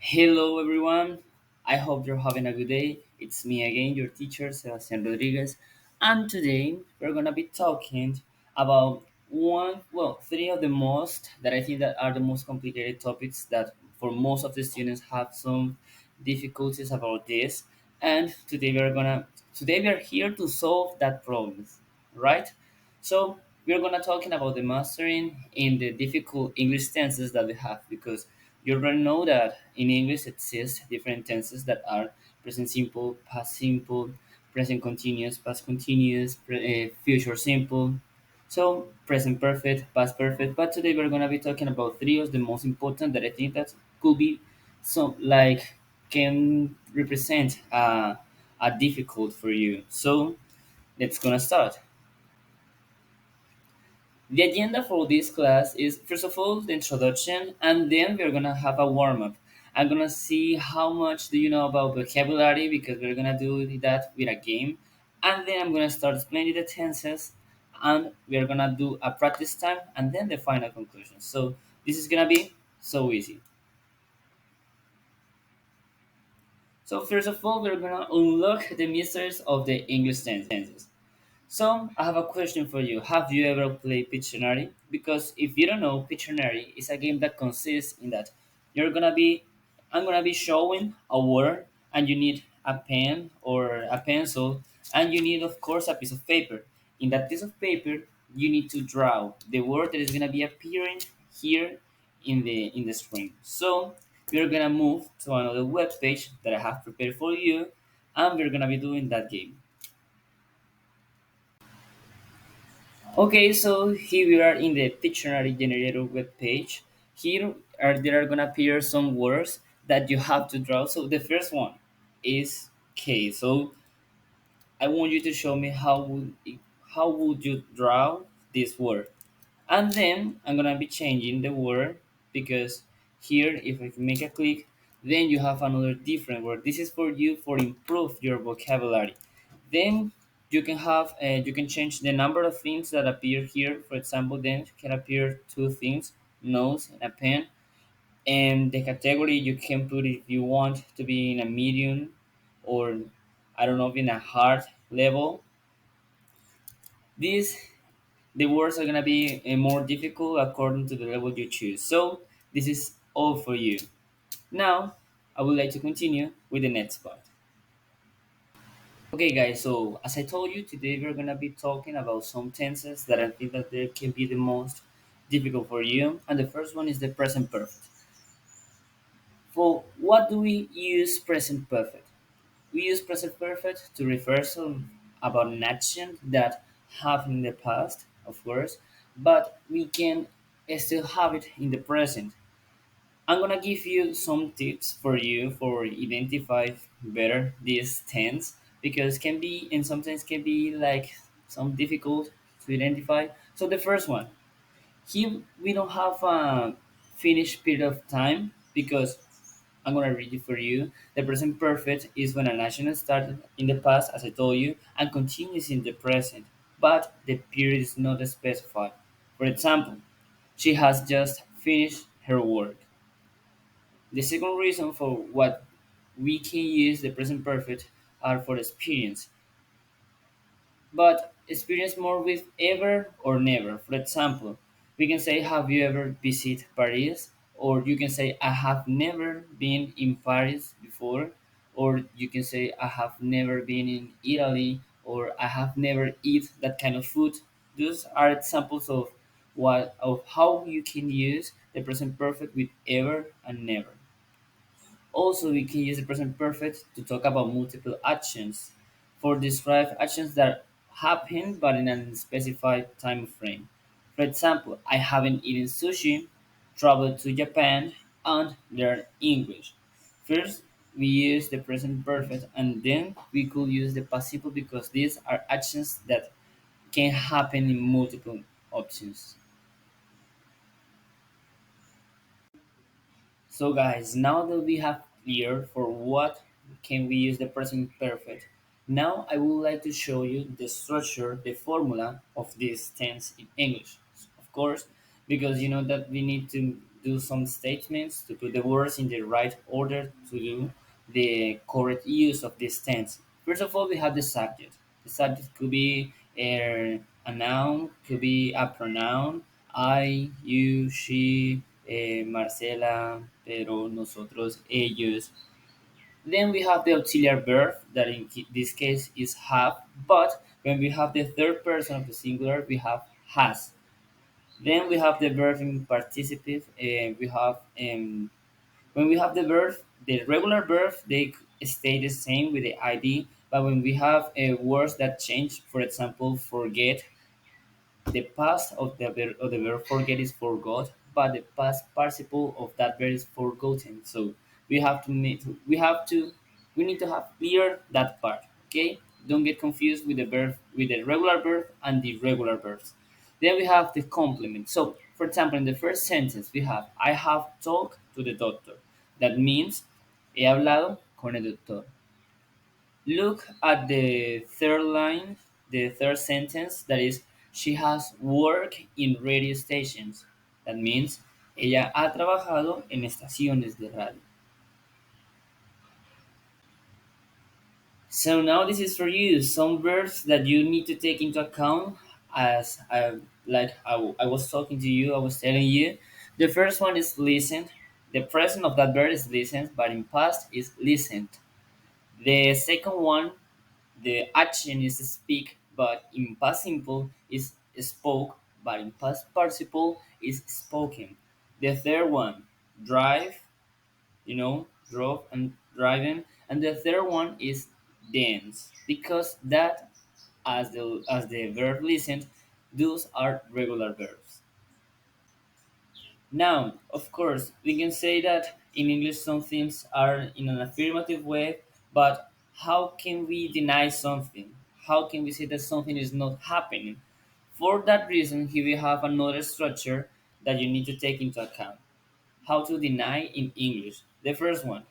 Hello, everyone. I hope you're having a good day. It's me again, your teacher, Sebastian Rodriguez. And today we're going to be talking about three of the most that I think that are the most complicated topics that for most of the students have some difficulties about this. And today we are here to solve that problem, right? So we're gonna talking about the mastering in the difficult English tenses that we have because you already know that in English exists different tenses that are present simple, past simple, present continuous, past continuous, future simple. So present perfect, past perfect. But today we're gonna be talking about three of the most important that I think that could be some like can represent a difficult for you. So let's gonna start. The agenda for this class is first of all the introduction, and then we're gonna have a warm up. I'm gonna see how much do you know about vocabulary because we're gonna do that with a game, and then I'm gonna start explaining the tenses, and we're gonna do a practice time, and then the final conclusion. So this is gonna be so easy. So first of all, we're gonna unlock the mysteries of the English tenses. So I have a question for you. Have you ever played Pictionary? Because if you don't know, Pictionary is a game that consists in that you're gonna be, I'm gonna be showing a word, and you need a pen or a pencil, and you need, of course, a piece of paper. In that piece of paper, you need to draw the word that is gonna be appearing here in the screen. So we're gonna move to another web page that I have prepared for you, and we're gonna be doing that game. Okay, so here we are in the dictionary generator web page. There are gonna appear some words that you have to draw. So the first one is K. So I want you to show me how would you draw this word, and then I'm gonna be changing the word because here if I make a click, then you have another different word. This is for you for improve your vocabulary. Then you can change the number of things that appear here. For example, then can appear two things, nose and a pen, and the category you can put if you want to be in a medium or I don't know in a hard level. These the words are gonna be more difficult according to the level you choose. So this is all for you. Now I would like to continue with the next part. Okay, guys. So as I told you today, we're gonna be talking about some tenses that I think that they can be the most difficult for you. And the first one is the present perfect. For what do we use present perfect? We use present perfect to refer some about an action that happened in the past, of course, but we can still have it in the present. I'm gonna give you some tips for you for identify better these tense because can be and sometimes can be like some difficult to identify. So the first one, here we don't have a finished period of time because I'm gonna read it for you. The present perfect is when an action started in the past, as I told you, and continues in the present, but the period is not specified. For example, she has just finished her work. The second reason for what we can use the present perfect are for experience, but experience more with ever or never. For example, we can say, "Have you ever visited Paris?" Or you can say, "I have never been in Paris before." Or you can say, "I have never been in Italy," or "I have never eat that kind of food." Those are examples of how you can use the present perfect with ever and never. Also, we can use the present perfect to talk about multiple actions for describe actions that happen but in a specified time frame. For example, I haven't eaten sushi, traveled to Japan, and learned English. First, we use the present perfect and then we could use the past simple because these are actions that can happen in multiple options. So guys, now that we have clear for what can we use the present perfect, now I would like to show you the structure, the formula of this tense in English. Of course, because you know that we need to do some statements, to put the words in the right order, to do the correct use of this tense. First of all, we have the subject. The subject could be a noun, could be a pronoun. I, you, she, Marcela, Pedro, nosotros, ellos. Then we have the auxiliary verb that in this case is have, but when we have the third person of the singular, we have has. Then we have the verb in participative. We have when we have the verb, the regular verb, they stay the same with the id. But when we have words that change, for example, forget, the past of the verb forget is forgot, but the past participle of that verb is forgotten. So we have to make we need to have clear that part. Okay, don't get confused with the verb with the regular verb and the irregular verbs. Then we have the complement. So for example, in the first sentence we have I have talked to the doctor. That means he hablado con el doctor. Look at the third line, the third sentence, that is, she has worked in radio stations. That means, ella ha trabajado en estaciones de radio. So now this is for you, some verbs that you need to take into account as I was talking to you, I was telling you. The first one is listened. The present of that verb is listened, but in past is listened. The second one, the action is speak, but in past simple is spoke, but in past participle is spoken. The third one, drive, drove and driving, and the third one is dance, because that, as the verb listened, those are regular verbs. Now, of course, we can say that in English some things are in an affirmative way, but how can we deny something? How can we say that something is not happening? For that reason, here we have another structure that you need to take into account. How to deny in English. The first one,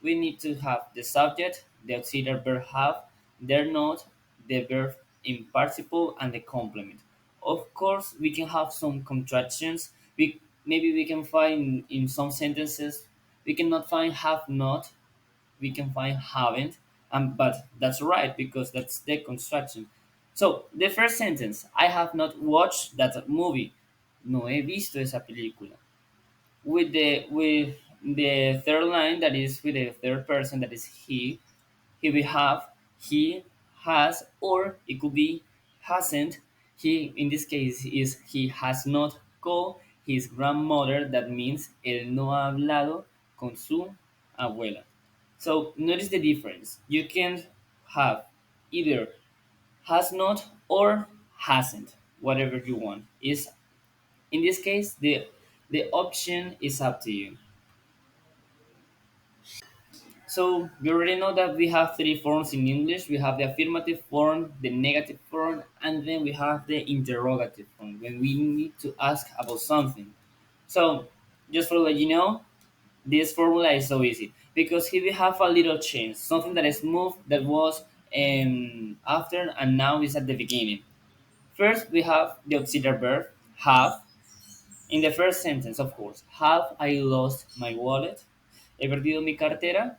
we need to have the subject, the auxiliary verb have, their not, the verb in participle, and the complement. Of course, we can have some contractions. Maybe we can find in some sentences we cannot find have not, we can find haven't, but that's right because that's the construction. So the first sentence, I have not watched that movie. No he visto esa película. With the third line, that is with the third person, that is he will have, he has, or it could be hasn't. He in this case is he has not called his grandmother. That means él no ha hablado con su abuela. So notice the difference. You can have either has not or hasn't, whatever you want. Is in this case the option is up to you. So you already know that we have three forms in English. We have the affirmative form, the negative form, and then we have the interrogative form when we need to ask about something. So just for let you know, this formula is so easy because here we have a little change, something that is moved that was after and now is at the beginning. First, we have the auxiliary verb have. In the first sentence, of course, have I lost my wallet? He perdido mi cartera?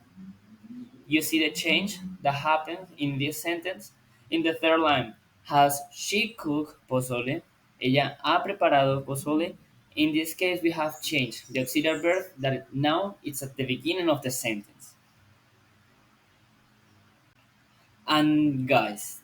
You see the change that happened in this sentence. In the third line, has she cooked pozole? Ella ha preparado pozole. In this case, we have changed the auxiliary verb that now it's at the beginning of the sentence. And guys,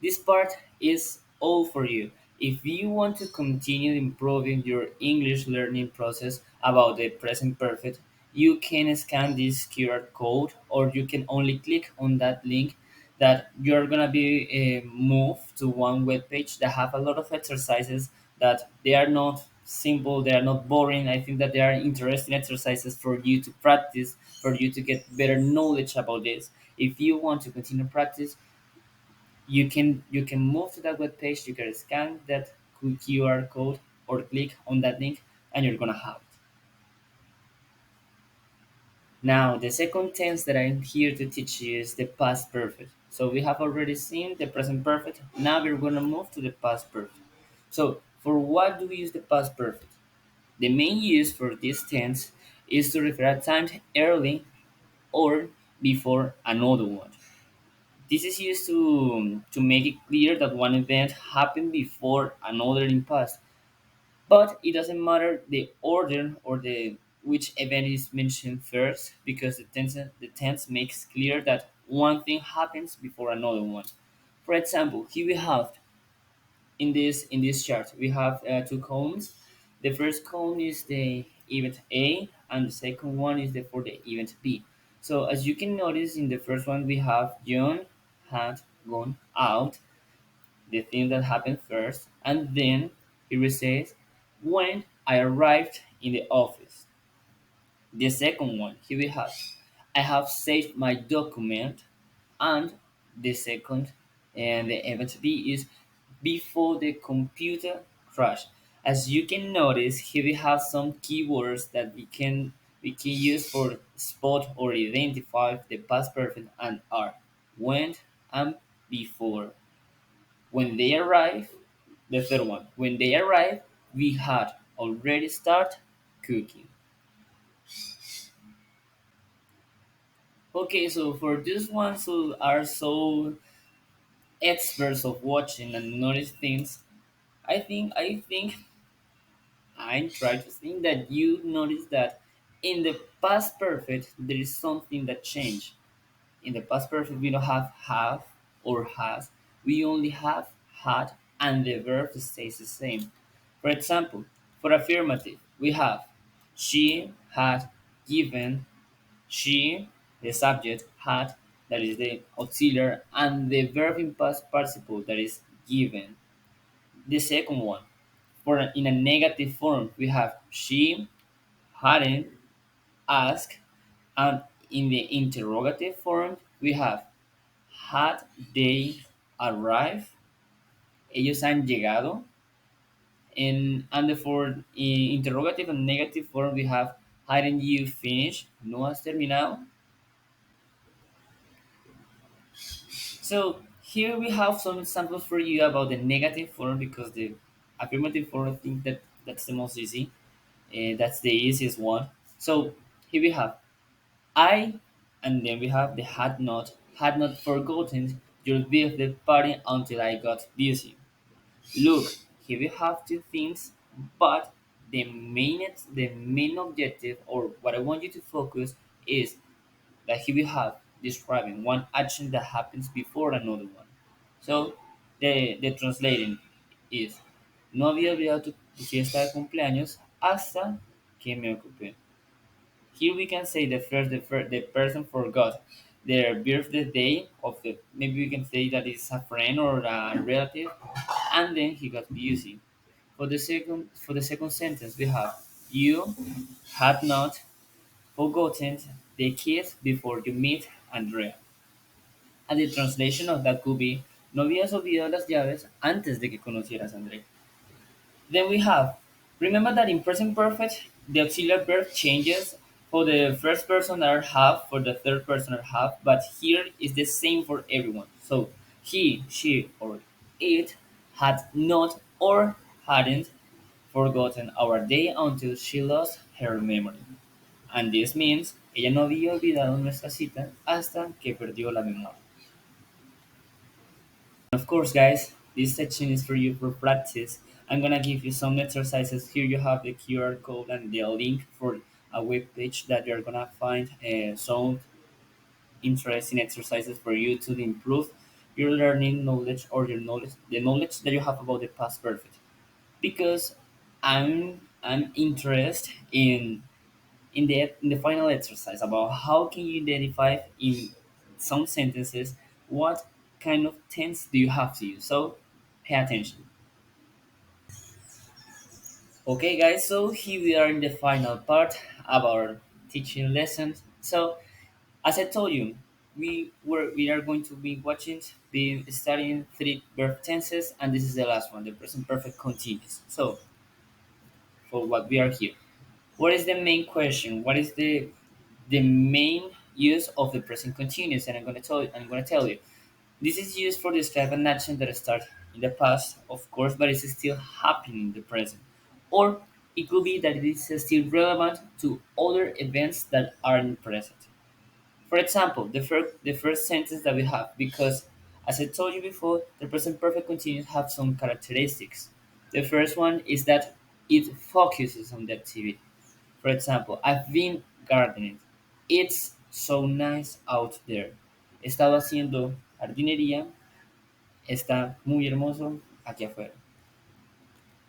this part is all for you. If you want to continue improving your English learning process about the present perfect, you can scan this QR code or you can only click on that link that you're gonna be moved to one web page that have a lot of exercises that they are not simple, they are not boring. I think that they are interesting exercises for you to practice, for you to get better knowledge about this. If you want to continue practice, you can move to that web page, you can scan that QR code or click on that link and you're gonna have it. Now the second tense that I'm here to teach you is the past perfect. So we have already seen the present perfect. Now we're gonna move to the past perfect. So for what do we use the past perfect? The main use for this tense is to refer a time early or before another one. This is used to make it clear that one event happened before another in past, but it doesn't matter the order or the which event is mentioned first because the tense makes clear that one thing happens before another one. For example, here we have in this chart we have two columns. The first column is the event A, and the second one is the for the event B. So as you can notice, in the first one we have John had gone out, the thing that happened first, and then here it says when I arrived in the office. The second one, here we have I have saved my document, and the second and the event B is before the computer crash. As you can notice, here we have some keywords that we can use for spot or identify the past perfect and are when and before. When they arrive, the third one, when they arrive, we had already started cooking. Okay, so for this ones who are so experts of watching and notice things, I think I try to think that you notice that in the past perfect there is something that changed. In the past perfect we don't have or has. We only have had and the verb stays the same. For example, for affirmative we have she had given. She, the subject, had, that is the auxiliary, and the verb in past participle, that is given. The second one, in a negative form, we have she hadn't asked, and in the interrogative form, we have had they arrived, ellos han llegado, and the for in interrogative and negative form, we have hadn't you finished, no has terminado. So here we have some examples for you about the negative form because the affirmative form, I think that's the most easy. That's the easiest one. So here we have I, and then we have the had not forgotten your birthday party until I got busy. Look, here we have two things, but the main objective or what I want you to focus is that here we have describing one action that happens before another one. So the translating is no había olvidado tu fiesta de cumpleaños hasta que me ocupé. Here we can say the person forgot their birthday day of the, maybe we can say that it's a friend or a relative, and then he got busy. For the second sentence we have you had not forgotten the kiss before you meet Andrea. And the translation of that could be, no habías olvidado las llaves antes de que conocieras a Andrea. Then we have, remember that in present perfect, the auxiliary verb changes for the first person or have, for the third person or have, but here is the same for everyone. So he, she, or it had not or hadn't forgotten our day until she lost her memory. And this means, ella no había olvidado nuestra cita hasta que perdió la memoria. Of course, guys, this section is for you for practice. I'm gonna give you some exercises. Here you have the QR code and the link for a web page that you're gonna find some interesting exercises for you to improve your learning knowledge or your knowledge, the knowledge that you have about the past perfect. Because I'm interested in the final exercise about how can you identify in some sentences what kind of tense do you have to use. So pay attention. Okay, guys, so here we are in the final part of our teaching lessons. So as I told you, we are going to be studying three verb tenses, and this is the last one, the present perfect continuous. So for what we are here, what is the main question? What is the main use of the present continuous? And I'm gonna tell you. This is used for describe an action that started in the past, of course, but it's still happening in the present. Or It could be that it is still relevant to other events that are in present. For example, the first sentence that we have, because as I told you before, the present perfect continuous have some characteristics. The first one is that it focuses on the activity. For example, I've been gardening. It's so nice out there. He estado haciendo jardinería. Está muy hermoso aquí afuera.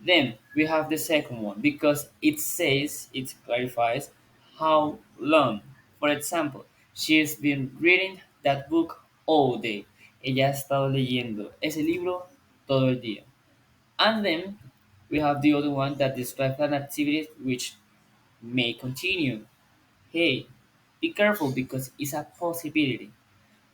Then we have the second one because it says, it clarifies how long. For example, she's been reading that book all day. Ella ha estado leyendo ese libro todo el día. And then we have the other one that describes an activity which may continue. Hey, be careful because it's a possibility.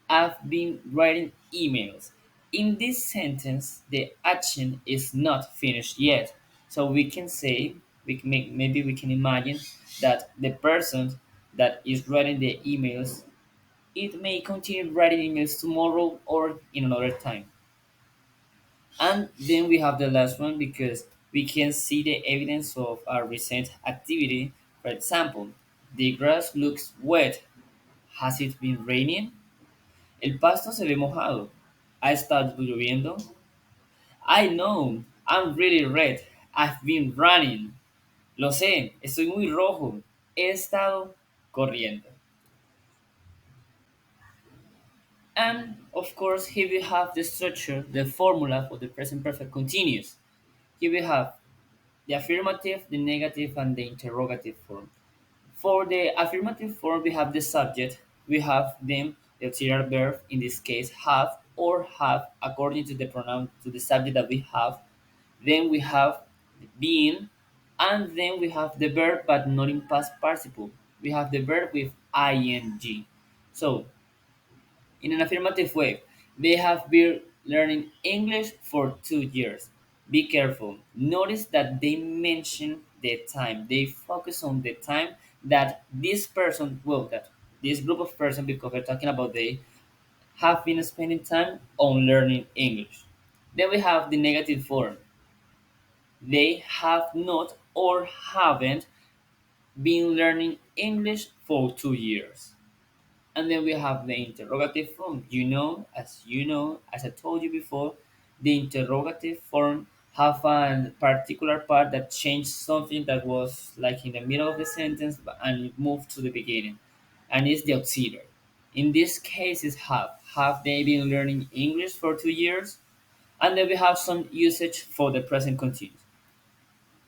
I've been writing emails. In this sentence, the action is not finished yet. So we can say, maybe we can imagine that the person that is writing the emails, it may continue writing emails tomorrow or in another time. And then we have the last one because we can see the evidence of a recent activity. For example, the grass looks wet. Has it been raining? El pasto se ve mojado. ¿Ha estado lloviendo? I know, I'm really red. I've been running. Lo sé, estoy muy rojo. He estado corriendo. And of course, here we have the structure, the formula for the present perfect continuous. Here we have the affirmative, the negative, and the interrogative form. For the affirmative form, we have the subject, we have them, the auxiliary verb, in this case, have or have, according to the pronoun, to the subject that we have. Then we have being, and then we have the verb, but not in past participle. We have the verb with ing. So, in an affirmative way, they have been learning English for 2 years. Be careful. Notice that they mention the time. They focus on the time that this person, well, that this group of person, because we're talking about they, have been spending time on learning English. Then we have the negative form. They have not or haven't been learning English for 2 years. And then we have the interrogative form. As I told you before, the interrogative form have a particular part that changed something that was like in the middle of the sentence and it moved to the beginning. And it's the auxiliary. In this case, is have. Have they been learning English for 2 years? And then we have some usage for the present continuous.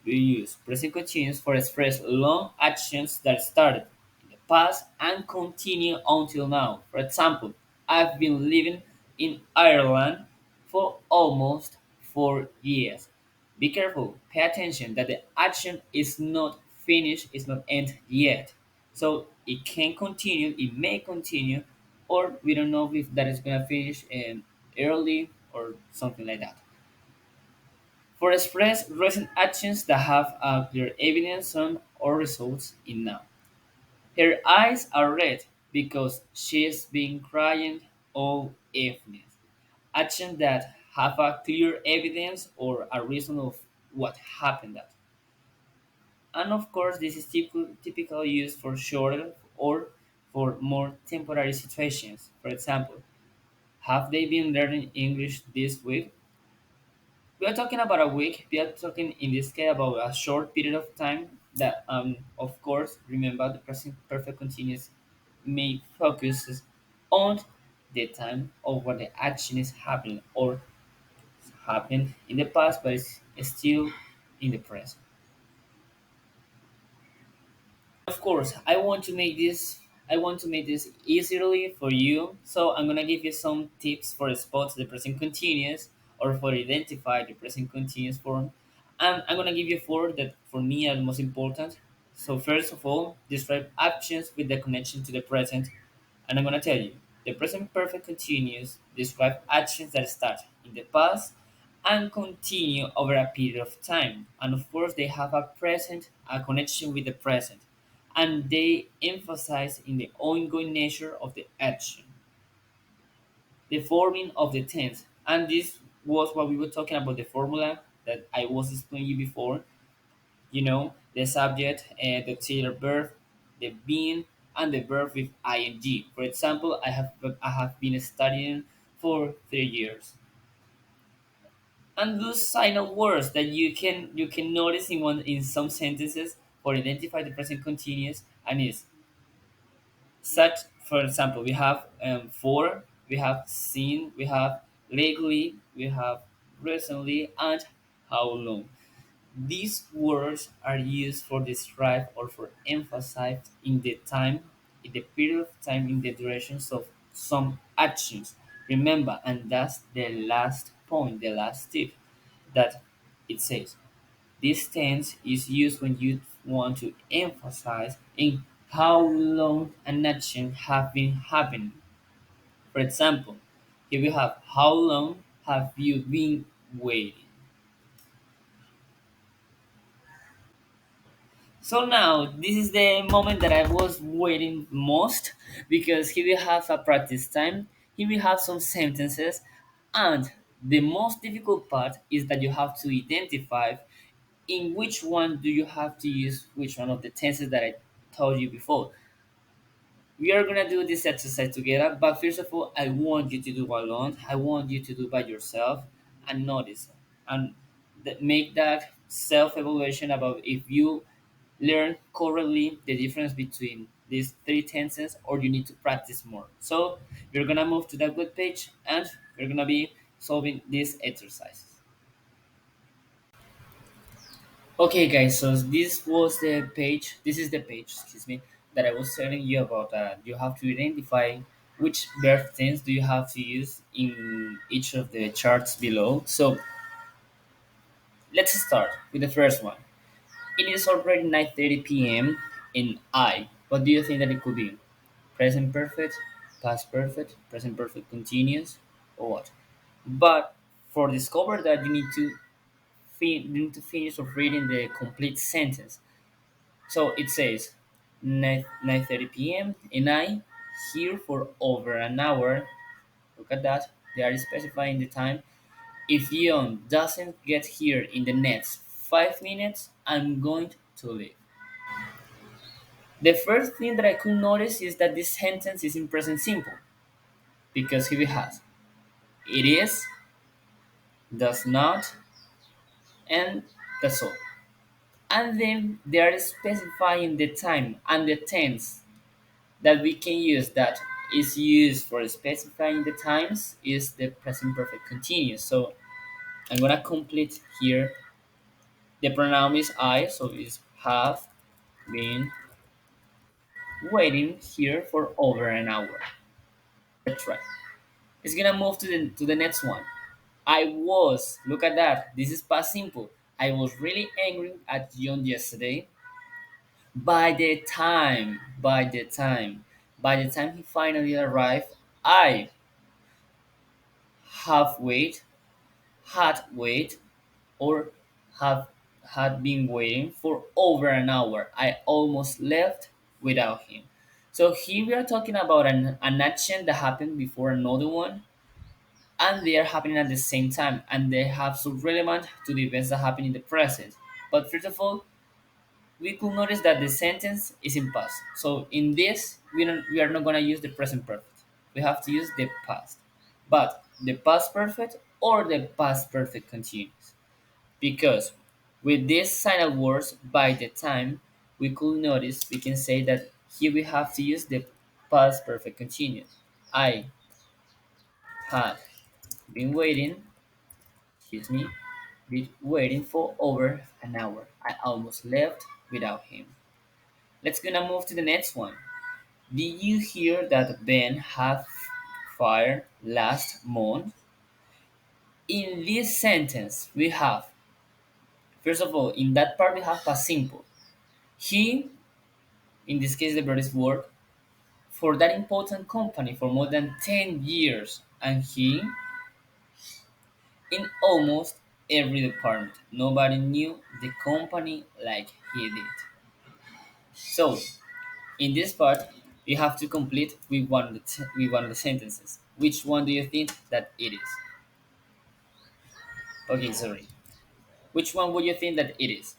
We use present continuous for express long actions that started in the past and continue until now. For example, I've been living in Ireland for almost 4 years. Be careful, pay attention that the action is not finished, it's not end yet. So it can continue, it may continue, or we don't know if that is gonna finish early or something like that. For express recent actions that have a clear evidence on or results in now. Her eyes are red because she's been crying all evening. Actions that have a clear evidence or a reason of what happened that. And of course, this is typical used for shorter or for more temporary situations. For example, have they been learning English this week? We are talking about a week. We are talking in this case about a short period of time that, of course, remember the present perfect continuous may focus on the time of what the action is happening or happened in the past, but it's still in the present. Of course, I want to make this easily for you. So I'm gonna give you some tips for spot the present continuous or for identify the present continuous form. And I'm gonna give you four that for me are the most important. So first of all, describe actions with the connection to the present. And I'm gonna tell you, the present perfect continuous describe actions that start in the past and continue over a period of time. And of course, they have a connection with the present, and they emphasize in the ongoing nature of the action, the forming of the tense. And this was what we were talking about the formula that I was explaining you before. the subject, the auxiliary verb, the being, and the verb with ing. For example, I have been studying for 3 years. And those silent words that you can notice in some sentences or identify the present continuous and is such. For example, we have for, we have seen, we have lately, we have recently, and how long. These words are used for describe or for emphasize in the time, in the period of time, in the durations of some actions. Remember, and that's the last point, the last tip that it says. This tense is used when you want to emphasize in how long an action have been happening. For example, here we have how long have you been waiting? So now this is the moment that I was waiting most because here we have a practice time. Here we have some sentences, and the most difficult part is that you have to identify in which one do you have to use which one of the tenses that I told you before. We are gonna do this exercise together, but first of all, I want you to do alone. I want you to do by yourself and notice and make that self-evaluation about if you learn correctly the difference between these three tenses or you need to practice more. So we're gonna move to that web page and we're gonna be solving these exercises. Okay, guys, so this is the page, excuse me, that I was telling you about. You have to identify which verb tense do you have to use in each of the charts below. So let's start with the first one. It is already 9:30 p.m. in I. What do you think that it could be? Present perfect, past perfect, present perfect continuous, or what? But for discover that you need to finish of reading the complete sentence. So it says 9:30 p.m. and I here for over an hour. Look at that. They are specifying the time. If Yon doesn't get here in the next 5 minutes, I'm going to leave. The first thing that I could notice is that this sentence is in present simple because here we have it is, does not, and that's all. And then they are specifying the time and the tense that we can use that is used for specifying the times is the present perfect continuous. So I'm gonna complete here. The pronoun is I, so it's have been waiting here for over an hour. That's right. It's gonna move to the next one. I was, look at that. This is past simple. I was really angry at John yesterday. By the time he finally arrived, I have wait, had wait, or have had been waiting for over an hour. I almost left without him. So here we are talking about an action that happened before another one, and they are happening at the same time, and they have some relevant to the events that happen in the present. But first of all, we could notice that the sentence is in past. So in this, we are not going to use the present perfect. We have to use the past. But the past perfect or the past perfect continuous. Because with these silent words, by the time, we could notice, we can say that here we have to use the past perfect continuous. I have been waiting, excuse me, been waiting for over an hour. I almost left without him. Let's gonna move to the next one. Did you hear that Ben had fired last month? In this sentence, we have, first of all, in that part we have a simple. He, in this case the verb is work, for that important company for more than 10 years, and he in almost every department. Nobody knew the company like he did. So, in this part, we have to complete with one of the sentences. Which one do you think that it is? Okay, sorry. Which one would you think that it is?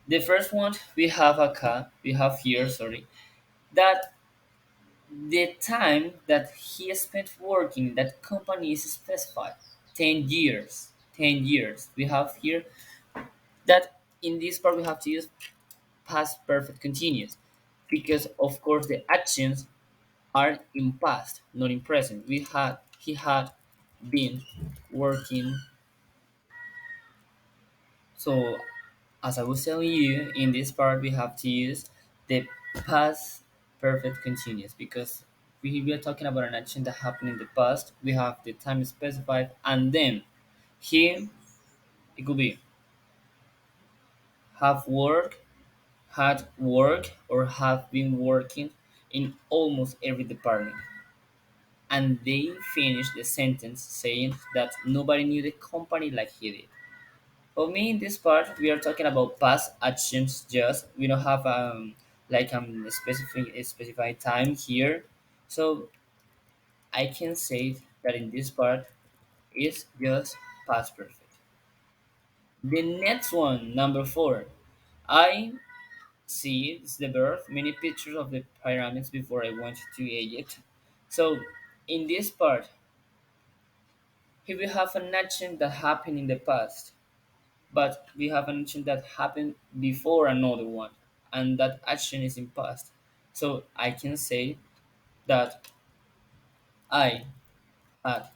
The first one we have here, sorry, that the time that he spent working in that company is specified 10 years. 10 years. We have here that in this part we have to use past perfect continuous because of course the actions are in past, not in present. He had been working. So as I was telling you, in this part we have to use the past perfect continuous because we are talking about an action that happened in the past. We have the time specified, and then he it could be have worked, had worked, or have been working in almost every department. And they finish the sentence saying that nobody knew the company like he did. For me, in this part, we are talking about past actions. Just we don't have like a specified time here, so I can say that in this part is just past perfect. The next one, number four, I see it's the birth many pictures of the pyramids before I went to Egypt. So in this part, here we have an action that happened in the past, but we have an action that happened before another one, and that action is in past. So I can say that I had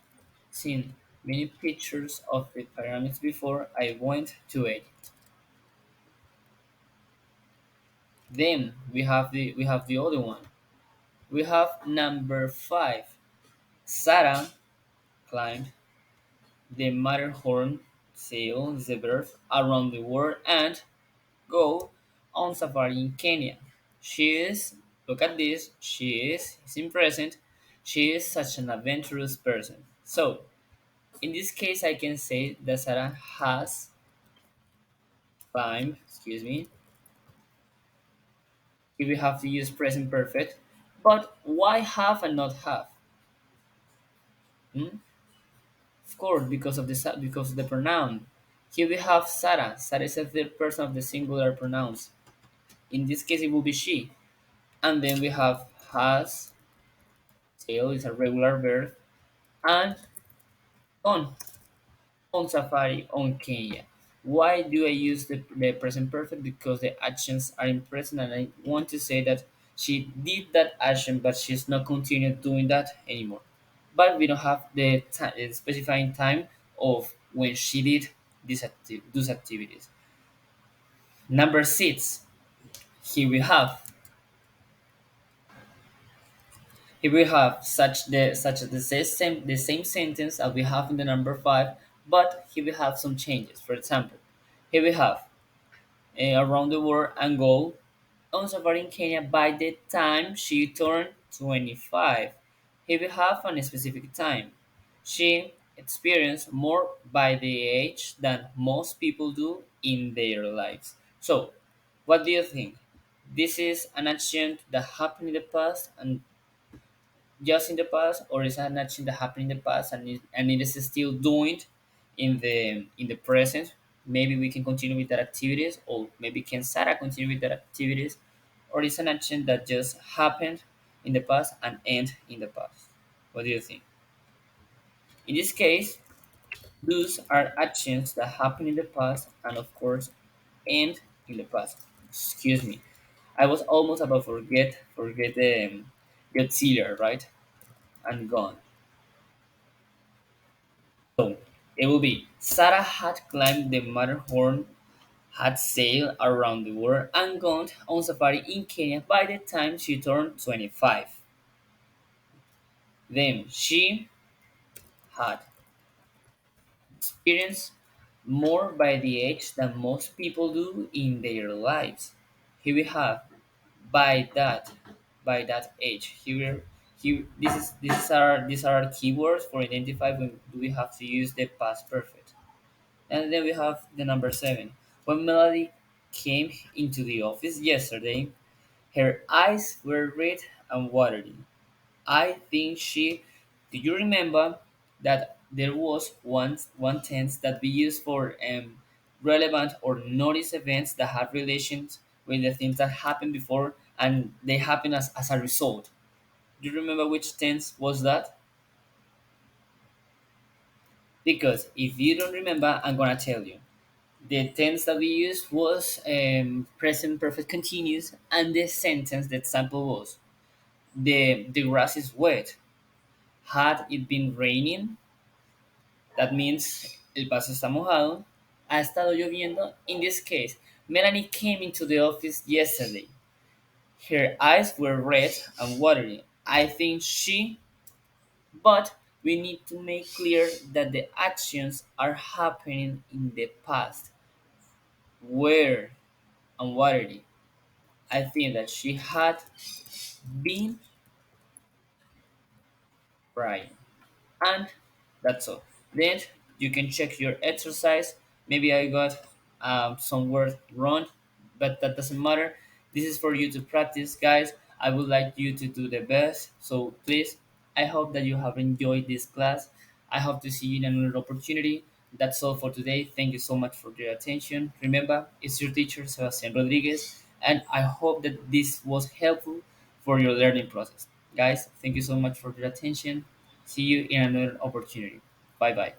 seen many pictures of the pyramids before I went to it. Then we have the other one. We have number five. Sarah climbed the Matterhorn sail zebra around the world and go on safari in Kenya. She is, look at this, is in present, she is such an adventurous person. So, in this case, I can say that Sarah has climbed, excuse me, if we have to use present perfect, but why have and not have? Hmm? Of course, because of because of the pronoun. Here we have Sarah. Sarah is the third person of the singular pronouns. In this case, it will be she. And then we have has, tail is a regular verb, and on, on safari, on Kenya. Why do I use the present perfect? Because the actions are in present, and I want to say that she did that action, but she's not continued doing that anymore. But we don't have the specifying time of when she did those activities. Number six, here we have here we have such the same sentence as we have in the number five, but here we have some changes. For example, here we have around the world and go on safari in Kenya by the time she turned 25. Here we have a specific time. She experienced more by the age than most people do in their lives. So, what do you think? This is an action that happened in the past and just in the past, or is an action that happened in the past and it is still doing in the present? Maybe we can continue with that activities, or maybe can Sarah continue with that activities, or is an action that just happened in the past and end in the past? What do you think? In this case, those are actions that happen in the past and of course end in the past. Excuse me. I was almost about forget the auxiliary, right? And gone. So it will be Sarah had climbed the Matterhorn, had sailed around the world, and gone on safari in Kenya by the time she turned 25. Then she had experienced more by the age than most people do in their lives. Here we have by that by that age. Here these are keywords for identify when we have to use the past perfect. And then we have the number seven. When Melody came into the office yesterday, her eyes were red and watery. I think she. Do you remember that there was one tense that we used for relevant or notice events that have relations with the things that happened before and they happen as a result. Do you remember which tense was that? Because if you don't remember, I'm gonna tell you. The tense that we used was present perfect continuous, and the sentence, the example was the grass is wet. Had it been raining, that means el paso está mojado. Ha estado lloviendo. In this case, Melanie came into the office yesterday. Her eyes were red and watery. I think she, but we need to make clear that the actions are happening in the past. Where and watery. I think that she had been crying. And that's all. Then you can check your exercise. Maybe I got some word wrong, but that doesn't matter. This is for you to practice, guys. I would like you to do the best. So please, I hope that you have enjoyed this class. I hope to see you in another opportunity. That's all for today. Thank you so much for your attention. Remember, it's your teacher, Sebastian Rodriguez, and I hope that this was helpful for your learning process. Guys, thank you so much for your attention. See you in another opportunity. Bye bye.